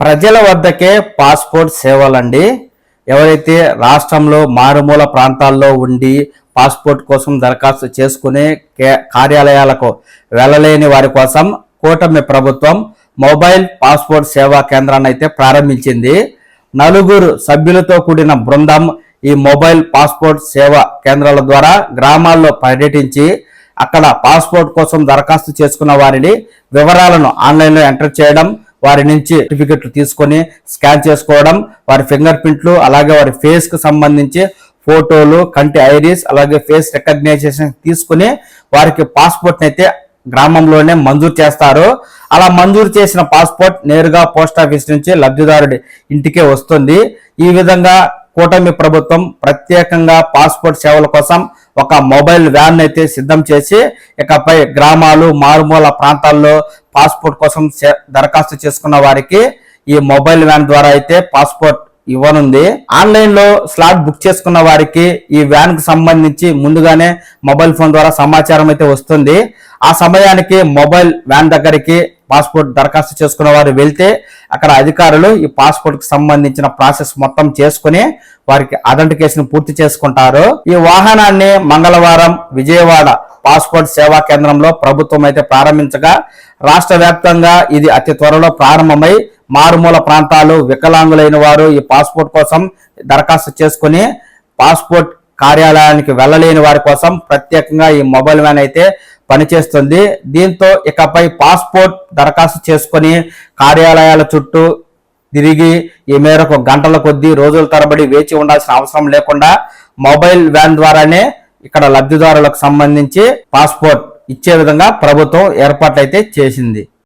ప్రజల వద్దకే పాస్పోర్ట్ సేవలండి. ఎవరైతే రాష్ట్రంలో మారుమూల ప్రాంతాల్లో ఉండి పాస్పోర్ట్ కోసం దరఖాస్తు చేసుకునే కార్యాలయాలకు వెళ్ళలేని వారి కోసం కూటమి ప్రభుత్వం మొబైల్ పాస్పోర్ట్ సేవా కేంద్రాన్ని అయితే ప్రారంభించింది. 4 సభ్యులతో కూడిన బృందం ఈ మొబైల్ పాస్పోర్ట్ సేవా కేంద్రాల ద్వారా గ్రామాల్లో పర్యటించి అక్కడ పాస్పోర్ట్ కోసం దరఖాస్తు చేసుకున్న వారిని వివరాలను ఆన్లైన్లో ఎంటర్ చేయడం, వారి నుంచి సర్టిఫికెట్లు తీసుకొని స్కాన్ చేసుకోవడం, వారి ఫింగర్ ప్రింట్లు, అలాగే వారి ఫేస్ కు సంబంధించి ఫోటోలు, కంటి ఐరిస్, అలాగే ఫేస్ రికగ్నైజేషన్ తీసుకుని వారికి పాస్పోర్ట్ అయితే గ్రామంలోనే మంజూరు చేస్తారు. అలా మంజూరు చేసిన పాస్పోర్ట్ నేరుగా పోస్ట్ ఆఫీస్ నుంచి లబ్ధిదారుడి ఇంటికే వస్తుంది. ఈ విధంగా కూటమి ప్రభుత్వం ప్రత్యేకంగా పాస్పోర్ట్ సేవల కోసం ఒక మొబైల్ వ్యాన్ అయితే సిద్ధం చేసి ఇకపై గ్రామాలు, మారుమూల ప్రాంతాల్లో పాస్పోర్ట్ కోసం దరఖాస్తు చేసుకున్న వారికి ఈ మొబైల్ వ్యాన్ ద్వారా అయితే పాస్పోర్ట్ ఇవ్వనుంది. ఆన్లైన్ లో స్లాట్ బుక్ చేసుకున్న వారికి ఈ వ్యాన్ కు సంబంధించి ముందుగానే మొబైల్ ఫోన్ ద్వారా సమాచారం అయితే వస్తుంది. ఆ సమయానికి మొబైల్ వ్యాన్ దగ్గరికి పాస్పోర్ట్ దరఖాస్తు చేసుకున్న వారు వెళ్తే అక్కడ అధికారులు ఈ పాస్పోర్ట్ కు సంబంధించిన ప్రాసెస్ మొత్తం చేసుకుని వారికి అథెంటికేషన్ పూర్తి చేసుకుంటారు. ఈ వాహనాన్ని మంగళవారం విజయవాడ పాస్పోర్ట్ సేవా కేంద్రంలో ప్రభుత్వం అయితే ప్రారంభించగా రాష్ట్ర వ్యాప్తంగా ఇది అతి త్వరలో ప్రారంభమై మారుమూల ప్రాంతాలు, వికలాంగులైన వారు ఈ పాస్పోర్ట్ కోసం దరఖాస్తు చేసుకుని పాస్పోర్ట్ కార్యాలయానికి వెళ్ళలేని వారి కోసం ప్రత్యేకంగా ఈ మొబైల్ వ్యాన్ అయితే పనిచేస్తుంది. దీంతో ఇకపై పాస్పోర్ట్ దరఖాస్తు చేసుకుని కార్యాలయాల చుట్టూ తిరిగి ఈ మేరకు గంటల కొద్దీ, రోజుల తరబడి వేచి ఉండాల్సిన అవసరం లేకుండా మొబైల్ వ్యాన్ ద్వారానే ఇక్కడ లబ్ధిదారులకు సంబంధించి పాస్పోర్ట్ ఇచ్చే విధంగా ప్రభుత్వం ఏర్పాట్లయితే చేసింది.